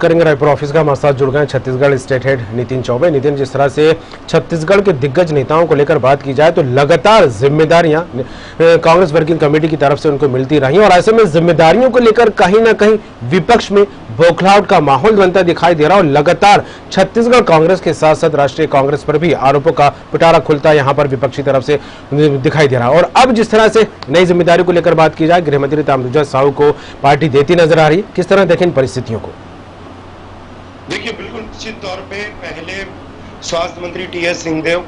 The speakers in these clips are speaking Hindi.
करेंगे रायपुर ऑफिस का। हमारे साथ जुड़ गए छत्तीसगढ़ स्टेट हेड नितिन चौबे। नितिन, जिस तरह से छत्तीसगढ़ के दिग्गज नेताओं को लेकर बात की जाए तो लगातार जिम्मेदारियां कांग्रेस वर्किंग कमेटी की तरफ से उनको मिलती रही और ऐसे में जिम्मेदारियों को लेकर कहीं ना कहीं विपक्ष में बौखलाहट का माहौल बनता दिखाई दे रहा और लगातार छत्तीसगढ़ कांग्रेस के साथ साथ राष्ट्रीय कांग्रेस पर भी आरोपों का पिटारा खुलता यहाँ पर विपक्षी तरफ से दिखाई दे रहा है। और अब जिस तरह से नई जिम्मेदारी को लेकर बात की जाए, गृह मंत्री ताम्रध्वज साहू को पार्टी देती नजर आ रही, किस तरह देखें इन परिस्थितियों को? देखिए, बिल्कुल निश्चित तौर पे पहले स्वास्थ्य मंत्री टीएस सिंहदेव,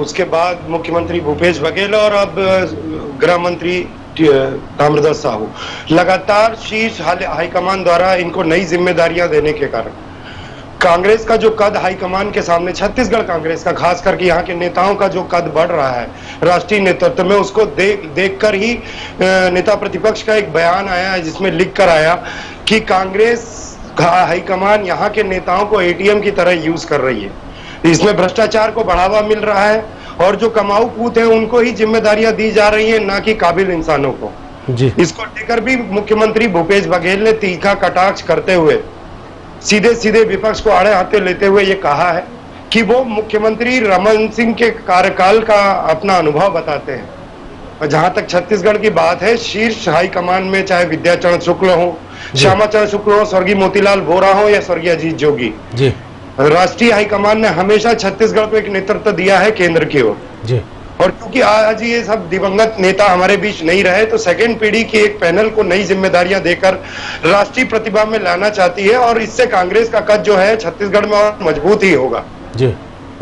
उसके बाद मुख्यमंत्री भूपेश बघेल और अब गृह मंत्री ताम्रध्वज साहू, लगातार शीर्ष हाईकमान द्वारा इनको नई जिम्मेदारियां देने के कारण कांग्रेस का जो कद हाईकमान के सामने, छत्तीसगढ़ कांग्रेस का खास करके यहाँ के नेताओं का जो कद बढ़ रहा है राष्ट्रीय नेतृत्व में, उसको देखकर ही नेता प्रतिपक्ष का एक बयान आया है जिसमें लिख कर आया कि कांग्रेस हाईकमान यहाँ के नेताओं को एटीएम की तरह यूज कर रही है। इसमें भ्रष्टाचार को बढ़ावा मिल रहा है और जो कमाऊ पूत है उनको ही जिम्मेदारियां दी जा रही है, ना कि काबिल इंसानों को जी। इसको लेकर भी मुख्यमंत्री भूपेश बघेल ने तीखा कटाक्ष करते हुए सीधे सीधे विपक्ष को आड़े हाथे लेते हुए ये कहा है कि वो मुख्यमंत्री रमन सिंह के कार्यकाल का अपना अनुभव बताते हैं। और जहां तक छत्तीसगढ़ की बात है, शीर्ष हाईकमान में चाहे विद्याचरण शुक्ल हो, श्यामाचरण शुक्ल हो, स्वर्गीय मोतीलाल वोरा हो या स्वर्गीय अजीत जोगी जी, राष्ट्रीय हाईकमान ने हमेशा छत्तीसगढ़ को एक नेतृत्व दिया है केंद्र की ओर जी। और क्योंकि आज ये सब दिवंगत नेता हमारे बीच नहीं रहे, तो सेकेंड पीढ़ी के एक पैनल को नई जिम्मेदारियां देकर राष्ट्रीय प्रतिभा में लाना चाहती है और इससे कांग्रेस का कद जो है छत्तीसगढ़ में और मजबूत ही होगा जी।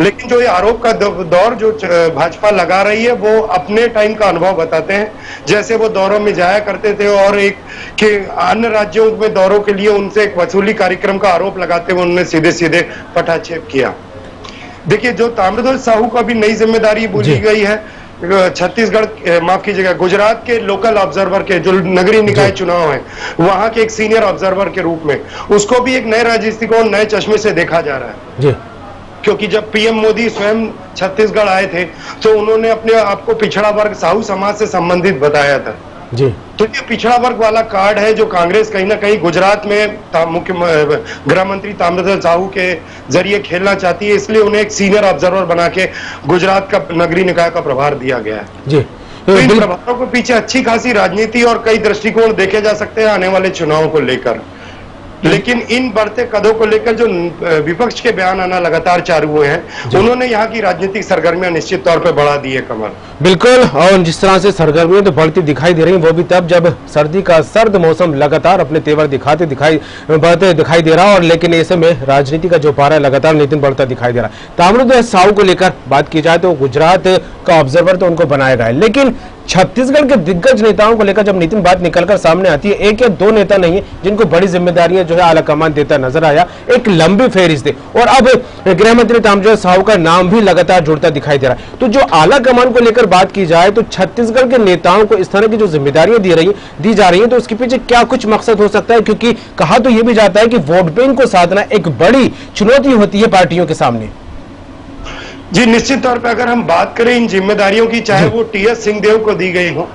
लेकिन जो ये आरोप का दौर जो भाजपा लगा रही है वो अपने टाइम का अनुभव बताते हैं, जैसे वो दौरों में जाया करते थे और एक के अन्य राज्यों में दौरों के लिए उनसे एक वसूली कार्यक्रम का आरोप लगाते हुए उन्होंने सीधे सीधे पटाक्षेप किया। देखिए, जो ताम्रध्वज साहू को भी नई जिम्मेदारी बोली गई है, छत्तीसगढ़ माफ कीजिएगा गुजरात के लोकल ऑब्जर्वर के जो नगरीय निकाय चुनाव है वहां के एक सीनियर ऑब्जर्वर के रूप में उसको भी एक नए राजनीतिकों नए चश्मे से देखा जा रहा है जी। क्योंकि जब पीएम मोदी स्वयं छत्तीसगढ़ आए थे तो उन्होंने अपने आप को पिछड़ा वर्ग साहू समाज से संबंधित बताया था जी। तो ये पिछड़ा वर्ग वाला कार्ड है जो कांग्रेस कहीं ना कहीं गुजरात में मुख्य गृह मंत्री ताम्रध्वज साहू के जरिए खेलना चाहती है, इसलिए उन्हें एक सीनियर ऑब्जर्वर बना के गुजरात का नगरीय निकाय का प्रभार दिया गया है जी। तो इन प्रभावों के पीछे अच्छी खासी राजनीति और कई दृष्टिकोण देखे जा सकते हैं आने वाले चुनावों को लेकर। लेकिन इन बढ़ते कदों को लेकर जो विपक्ष के बयान आना लगातार चालू हुए हैं, उन्होंने यहाँ की राजनीतिक सरगर्मियां निश्चित तौर पे बढ़ा दी है कमर। बिल्कुल, और जिस तरह से सरगर्मियां तो बढ़ती दिखाई दे रही वो भी तब जब सर्दी का सर्द मौसम लगातार अपने तेवर बढ़ते दिखाई दे रहा और लेकिन ऐसे में राजनीति का जो पारा लगातार नितिन बढ़ता दिखाई दे रहा है। ताम्रध्वज साहू को लेकर बात की जाए तो गुजरात का ऑब्जर्वर तो उनको बनाया गया है, लेकिन छत्तीसगढ़ के दिग्गज नेताओं को लेकर जब नितिन बात निकलकर सामने आती है, एक या दो नेता नहीं है जिनको बड़ी जिम्मेदारियां जो है आला कमान देता नजर आया, एक लंबी फेहरिस्त है और अब गृह मंत्री ताम्रध्वज साहू का नाम भी लगातार जुड़ता दिखाई दे रहा है। तो जो आला कमान को लेकर बात की जाए तो छत्तीसगढ़ के नेताओं को इस तरह की जो जिम्मेदारियां दी जा रही है तो उसके पीछे क्या कुछ मकसद हो सकता है? क्योंकि कहा तो यह भी जाता है कि वोट बैंक को साधना एक बड़ी चुनौती होती है पार्टियों के सामने जी। निश्चित तौर पे अगर हम बात करें इन जिम्मेदारियों की, चाहे वो टीएस सिंहदेव को दी गई हो,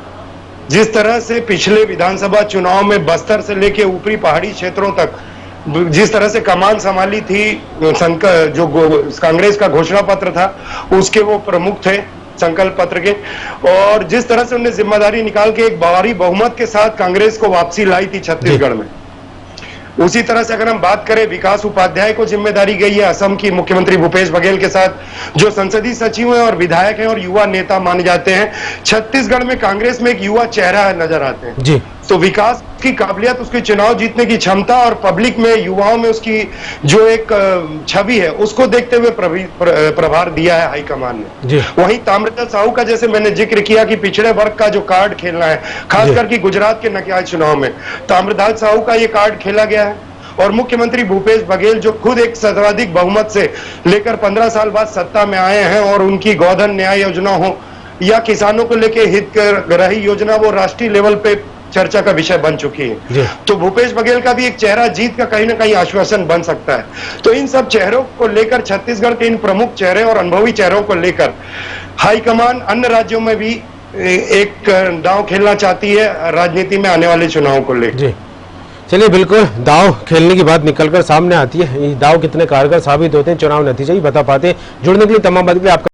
जिस तरह से पिछले विधानसभा चुनाव में बस्तर से लेके ऊपरी पहाड़ी क्षेत्रों तक जिस तरह से कमान संभाली थी, जो कांग्रेस का घोषणा पत्र था उसके वो प्रमुख थे संकल्प पत्र के, और जिस तरह से उन्हें जिम्मेदारी निकाल के एक भारी बहुमत के साथ कांग्रेस को वापसी लाई थी छत्तीसगढ़ में, उसी तरह से अगर हम बात करें विकास उपाध्याय को जिम्मेदारी गई है असम की मुख्यमंत्री भूपेश बघेल के साथ, जो संसदीय सचिव हैं और विधायक हैं और युवा नेता माने जाते हैं। छत्तीसगढ़ में कांग्रेस में एक युवा चेहरा नजर आते हैं जी। तो विकास की काबिलियत, उसके चुनाव जीतने की क्षमता और पब्लिक में युवाओं में उसकी जो एक छवि है उसको देखते हुए प्रभार दिया है हाईकमान ने। वहीं ताम्रध्वज साहू का जैसे मैंने जिक्र किया कि पिछड़े वर्ग का जो कार्ड खेलना है, खास करके गुजरात के निकाय चुनाव में ताम्रध्वज साहू का ये कार्ड खेला गया है और मुख्यमंत्री भूपेश बघेल जो खुद एक सर्वाधिक बहुमत से लेकर 15 साल बाद सत्ता में आए हैं और उनकी गोधन न्याय योजना हो या किसानों को लेकर हितग्राही योजना वो राष्ट्रीय लेवल पे चर्चा का विषय बन चुकी है। तो भूपेश बघेल का भी एक चेहरा जीत का कहीं ना कहीं आश्वासन बन सकता है। तो इन सब चेहरों को लेकर छत्तीसगढ़ के इन प्रमुख चेहरे और अनुभवी चेहरों को लेकर हाईकमान अन्य राज्यों में भी एक दांव खेलना चाहती है राजनीति में आने वाले चुनाव को लेकर। चलिए, बिल्कुल दाव खेलने की बात निकलकर सामने आती है। ये दाव कितने कारगर साबित होते हैं, चुनाव नतीजे ही बता पाते हैं। जुड़ने के लिए तमाम बात के लिए आपका